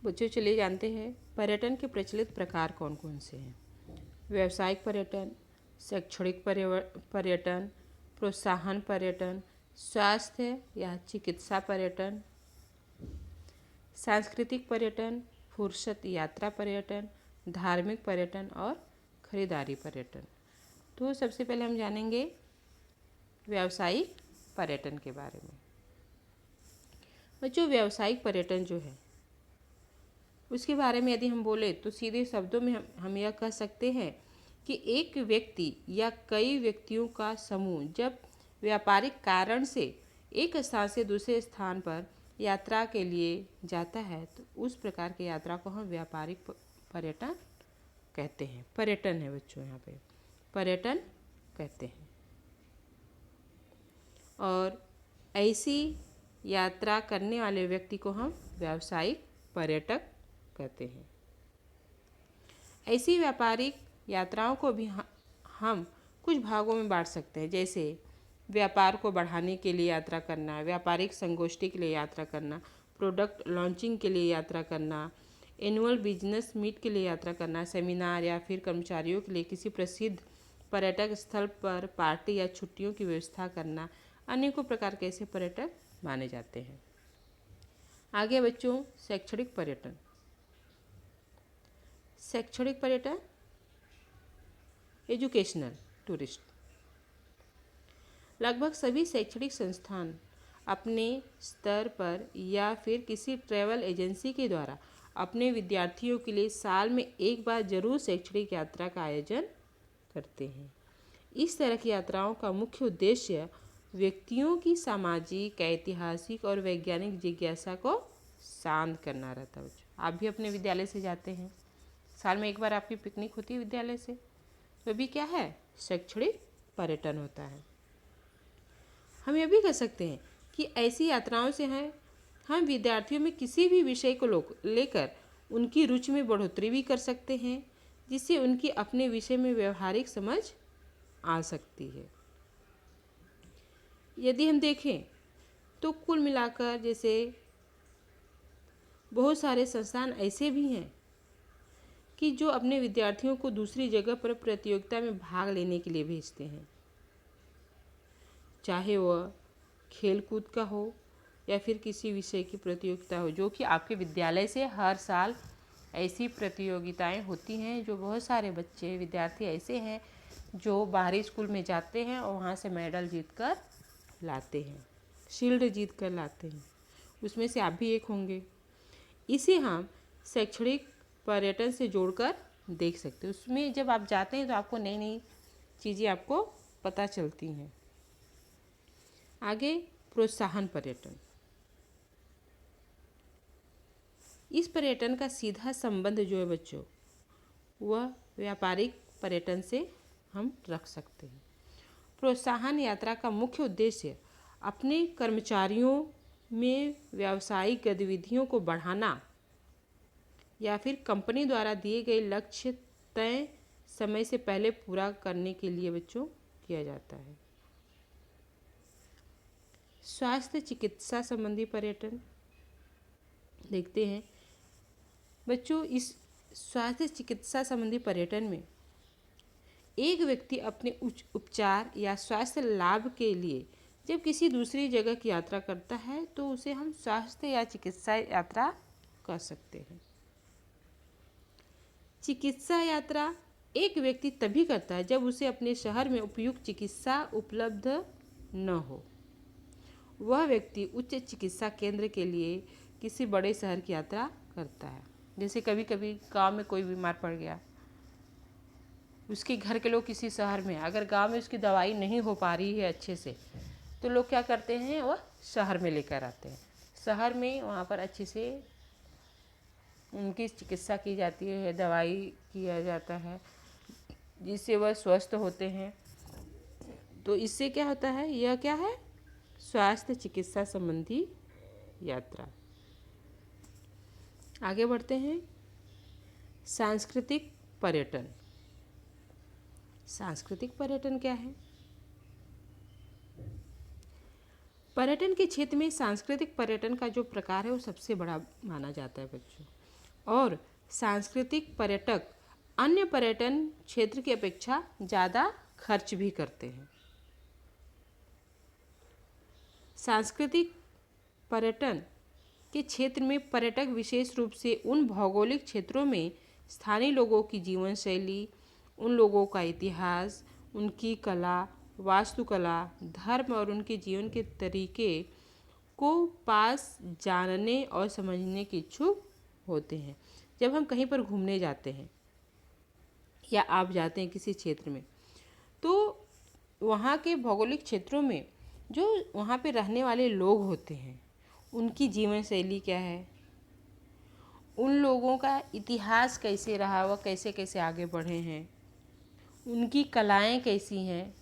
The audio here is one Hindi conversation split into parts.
बच्चों चलिए जानते हैं पर्यटन के प्रचलित प्रकार कौन कौन से हैं। व्यावसायिक पर्यटन, शैक्षणिक पर्यटन, प्रोत्साहन पर्यटन, स्वास्थ्य या चिकित्सा पर्यटन, सांस्कृतिक पर्यटन, फुर्सत यात्रा पर्यटन, धार्मिक पर्यटन और खरीदारी पर्यटन। तो सबसे पहले हम जानेंगे व्यावसायिक पर्यटन के बारे में। बच्चों, व्यावसायिक पर्यटन जो है उसके बारे में यदि हम बोले तो सीधे शब्दों में हम यह कह सकते हैं कि एक व्यक्ति या कई व्यक्तियों का समूह जब व्यापारिक कारण से एक स्थान से दूसरे स्थान पर यात्रा के लिए जाता है तो उस प्रकार की यात्रा को हम व्यापारिक पर्यटन कहते हैं। पर्यटन है बच्चों, यहाँ पे पर्यटन कहते हैं। और ऐसी यात्रा करने वाले व्यक्ति को हम व्यावसायिक पर्यटक कहते हैं। ऐसी व्यापारिक यात्राओं को भी हम कुछ भागों में बांट सकते हैं, जैसे व्यापार को बढ़ाने के लिए यात्रा करना, व्यापारिक संगोष्ठी के लिए यात्रा करना, प्रोडक्ट लॉन्चिंग के लिए यात्रा करना, एनुअल बिजनेस मीट के लिए यात्रा करना, सेमिनार या फिर कर्मचारियों के लिए किसी प्रसिद्ध पर्यटक स्थल पर पार्टी या छुट्टियों की व्यवस्था करना। अनेकों प्रकार के ऐसे पर्यटक माने जाते हैं। आगे बच्चों, शैक्षणिक पर्यटन। शैक्षणिक पर्यटन, एजुकेशनल टूरिस्ट। लगभग सभी शैक्षणिक संस्थान अपने स्तर पर या फिर किसी ट्रैवल एजेंसी के द्वारा अपने विद्यार्थियों के लिए साल में एक बार जरूर शैक्षणिक यात्रा का आयोजन करते हैं। इस तरह की यात्राओं का मुख्य उद्देश्य व्यक्तियों की सामाजिक, ऐतिहासिक और वैज्ञानिक जिज्ञासा को शांत करना रहता है। बच्चों, आप भी अपने विद्यालय से जाते हैं, साल में एक बार आपकी पिकनिक होती है विद्यालय से, तो भी क्या है, शैक्षणिक पर्यटन होता है। हम यह भी कह सकते हैं कि ऐसी यात्राओं से हम विद्यार्थियों में किसी भी विषय को लेकर उनकी रुचि में बढ़ोतरी भी कर सकते हैं, जिससे उनकी अपने विषय में व्यवहारिक समझ आ सकती है। यदि हम देखें तो कुल मिलाकर जैसे बहुत सारे संस्थान ऐसे भी हैं कि जो अपने विद्यार्थियों को दूसरी जगह पर प्रतियोगिता में भाग लेने के लिए भेजते हैं, चाहे वह खेल कूद का हो या फिर किसी विषय की प्रतियोगिता हो, जो कि आपके विद्यालय से हर साल ऐसी प्रतियोगिताएं होती हैं। जो बहुत सारे बच्चे विद्यार्थी ऐसे हैं जो बाहरी स्कूल में जाते हैं और वहाँ से मेडल जीत कर लाते हैं, शील्ड जीत कर लाते हैं। उसमें से आप भी एक होंगे। इसे हम शैक्षणिक पर्यटन से जोड़कर देख सकते हैं। उसमें जब आप जाते हैं तो आपको नई नई चीज़ें आपको पता चलती हैं। आगे, प्रोत्साहन पर्यटन। इस पर्यटन का सीधा संबंध जो है बच्चों, वह व्यापारिक पर्यटन से हम रख सकते हैं। प्रोत्साहन यात्रा का मुख्य उद्देश्य अपने कर्मचारियों में व्यावसायिक गतिविधियों को बढ़ाना या फिर कंपनी द्वारा दिए गए लक्ष्य तय समय से पहले पूरा करने के लिए बच्चों किया जाता है। स्वास्थ्य चिकित्सा संबंधी पर्यटन देखते हैं बच्चों। इस स्वास्थ्य चिकित्सा संबंधी पर्यटन में एक व्यक्ति अपने उच्च उपचार या स्वास्थ्य लाभ के लिए जब किसी दूसरी जगह की यात्रा करता है तो उसे हम स्वास्थ्य या चिकित्सा यात्रा कह सकते हैं। चिकित्सा यात्रा एक व्यक्ति तभी करता है जब उसे अपने शहर में उपयुक्त चिकित्सा उपलब्ध न हो। वह व्यक्ति उच्च चिकित्सा केंद्र के लिए किसी बड़े शहर की यात्रा करता है। जैसे कभी कभी गांव में कोई बीमार पड़ गया, उसके घर के लोग किसी शहर में, अगर गांव में उसकी दवाई नहीं हो पा रही है अच्छे से, तो लोग क्या करते हैं, वह शहर में लेकर आते हैं। शहर में वहाँ पर अच्छे से उनकी चिकित्सा की जाती है, दवाई किया जाता है, जिससे वह स्वस्थ होते हैं। तो इससे क्या होता है, यह क्या है, स्वास्थ्य चिकित्सा संबंधी यात्रा। आगे बढ़ते हैं, सांस्कृतिक पर्यटन। सांस्कृतिक पर्यटन क्या है? पर्यटन के क्षेत्र में सांस्कृतिक पर्यटन का जो प्रकार है वो सबसे बड़ा माना जाता है बच्चों। और सांस्कृतिक पर्यटक अन्य पर्यटन क्षेत्र की अपेक्षा ज़्यादा खर्च भी करते हैं। सांस्कृतिक पर्यटन के क्षेत्र में पर्यटक विशेष रूप से उन भौगोलिक क्षेत्रों में स्थानीय लोगों की जीवन शैली, उन लोगों का इतिहास, उनकी कला, वास्तुकला, धर्म और उनके जीवन के तरीके को पास जानने और समझने के इच्छुक होते हैं। जब हम कहीं पर घूमने जाते हैं या आप जाते हैं किसी क्षेत्र में, तो वहाँ के भौगोलिक क्षेत्रों में जो वहाँ पे रहने वाले लोग होते हैं, उनकी जीवन शैली क्या है, उन लोगों का इतिहास कैसे रहा, वह कैसे कैसे आगे बढ़े हैं, उनकी कलाएं कैसी हैं,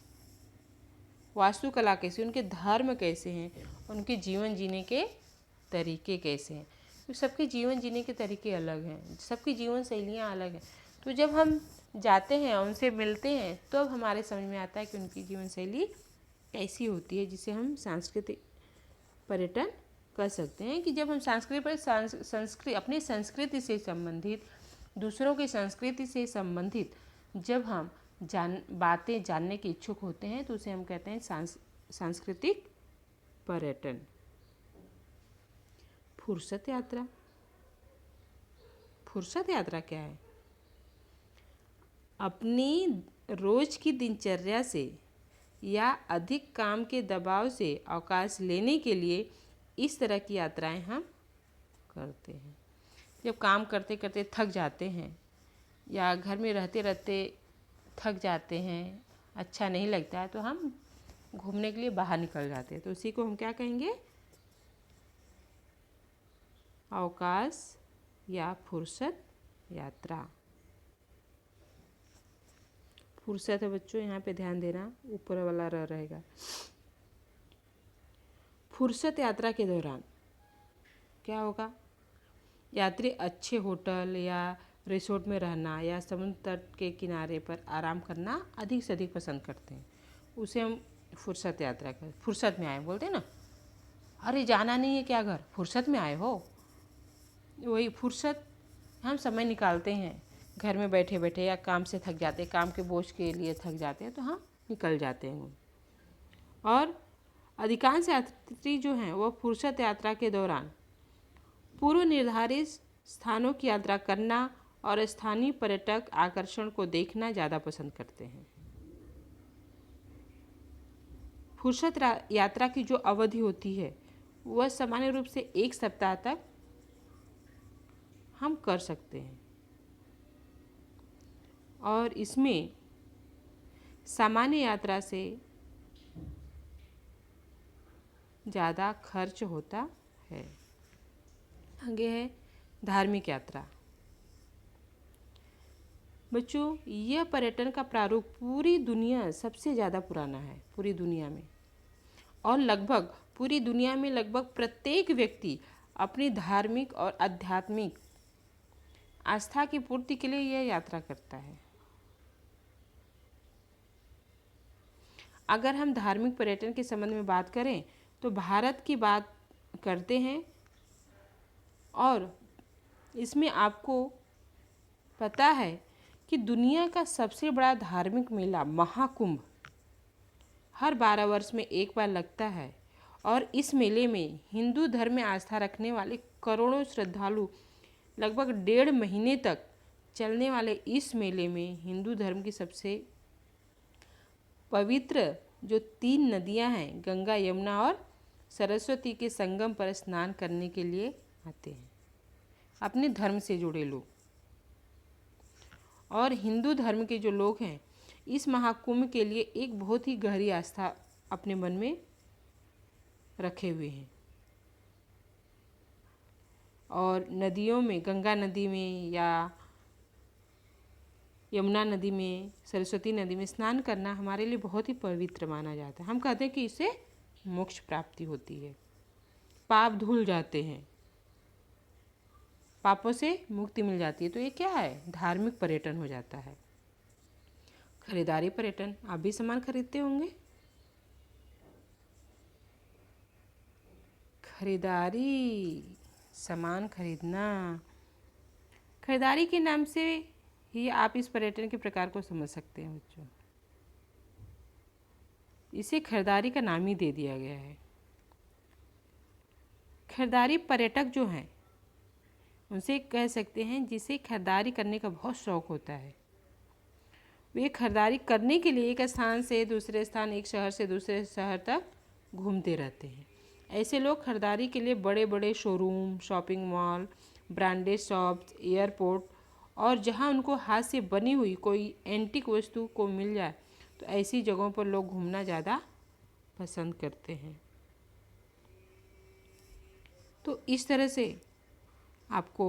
वास्तुकला कैसी, उनके धर्म कैसे हैं, उनके जीवन जीने के तरीके कैसे हैं। तो सबके जीवन जीने के तरीके अलग हैं, सबकी जीवन शैलियाँ अलग हैं। तो जब हम जाते हैं, उनसे मिलते हैं, तो अब हमारे समझ में आता है कि उनकी जीवन शैली कैसी होती है, जिसे हम सांस्कृतिक पर्यटन कर सकते हैं। कि जब हम संस्कृति अपनी संस्कृति से संबंधित, दूसरों की संस्कृति से संबंधित जब हम बातें जानने के इच्छुक होते हैं, तो उसे हम कहते हैं सांस्कृतिक पर्यटन। फुर्सत यात्रा। फुर्सत यात्रा क्या है? अपनी रोज की दिनचर्या से या अधिक काम के दबाव से अवकाश लेने के लिए इस तरह की यात्राएं हम करते हैं। जब काम करते करते थक जाते हैं या घर में रहते रहते थक जाते हैं, अच्छा नहीं लगता है, तो हम घूमने के लिए बाहर निकल जाते हैं। तो उसी को हम क्या कहेंगे? अवकाश या फुर्सत यात्रा। फुर्सत है बच्चों, यहाँ पे ध्यान देना, ऊपर वाला र रहेगा। फुर्सत यात्रा के दौरान क्या होगा? यात्री अच्छे होटल या रिसोर्ट में रहना या समुद्र तट के किनारे पर आराम करना अधिक से अधिक पसंद करते हैं। उसे हम फुर्सत यात्रा कर, फुर्सत में आए बोलते हैं ना। अरे जाना नहीं है क्या घर, फुर्सत में आए हो? वही फुर्सत, हम समय निकालते हैं घर में बैठे बैठे, या काम से थक जाते हैं, काम के बोझ के लिए थक जाते हैं, तो हम निकल जाते हैं। और अधिकांश यात्री जो हैं वो फुर्सत यात्रा के दौरान पूर्व निर्धारित स्थानों की यात्रा करना और स्थानीय पर्यटक आकर्षण को देखना ज़्यादा पसंद करते हैं। फुर्सत यात्रा की जो अवधि होती है वह सामान्य रूप से 1 सप्ताह तक हम कर सकते हैं, और इसमें सामान्य यात्रा से ज़्यादा खर्च होता है। आगे है धार्मिक यात्रा। बच्चों, यह पर्यटन का प्रारूप पूरी दुनिया सबसे ज़्यादा पुराना है, पूरी दुनिया में, और लगभग पूरी दुनिया में लगभग प्रत्येक व्यक्ति अपनी धार्मिक और आध्यात्मिक आस्था की पूर्ति के लिए यह यात्रा करता है। अगर हम धार्मिक पर्यटन के संबंध में बात करें तो भारत की बात करते हैं, और इसमें आपको पता है कि दुनिया का सबसे बड़ा धार्मिक मेला महाकुंभ हर 12 वर्ष में एक बार लगता है, और इस मेले में हिंदू धर्म में आस्था रखने वाले करोड़ों श्रद्धालु लगभग 1.5 महीने तक चलने वाले इस मेले में हिंदू धर्म की सबसे पवित्र जो 3 नदियां हैं, गंगा, यमुना और सरस्वती के संगम पर स्नान करने के लिए आते हैं अपने धर्म से जुड़े लोग। और हिंदू धर्म के जो लोग हैं इस महाकुंभ के लिए एक बहुत ही गहरी आस्था अपने मन में रखे हुए हैं, और नदियों में, गंगा नदी में या यमुना नदी में, सरस्वती नदी में स्नान करना हमारे लिए बहुत ही पवित्र माना जाता है। हम कहते हैं कि इससे मोक्ष प्राप्ति होती है, पाप धुल जाते हैं, पापों से मुक्ति मिल जाती है। तो ये क्या है? धार्मिक पर्यटन हो जाता है। खरीदारी पर्यटन, आप भी सामान खरीदते होंगे। खरीदारी, सामान खरीदना, खरीदारी के नाम से ही आप इस पर्यटन के प्रकार को समझ सकते हैं बच्चों। इसे खरीदारी का नाम ही दे दिया गया है। खरीदारी पर्यटक जो हैं उनसे कह सकते हैं जिसे खरीदारी करने का बहुत शौक होता है। वे खरीदारी करने के लिए एक स्थान से दूसरे स्थान, एक शहर से दूसरे शहर तक घूमते रहते हैं। ऐसे लोग खरीदारी के लिए बड़े बड़े showroom, shopping mall, branded shops, airport और जहां उनको हाथ से बनी हुई कोई एंटीक वस्तु को मिल जाए तो ऐसी जगहों पर लोग घूमना ज़्यादा पसंद करते हैं। तो इस तरह से आपको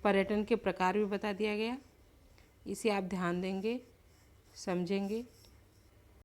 पर्यटन के प्रकार भी बता दिया गया। इसे आप ध्यान देंगे, समझेंगे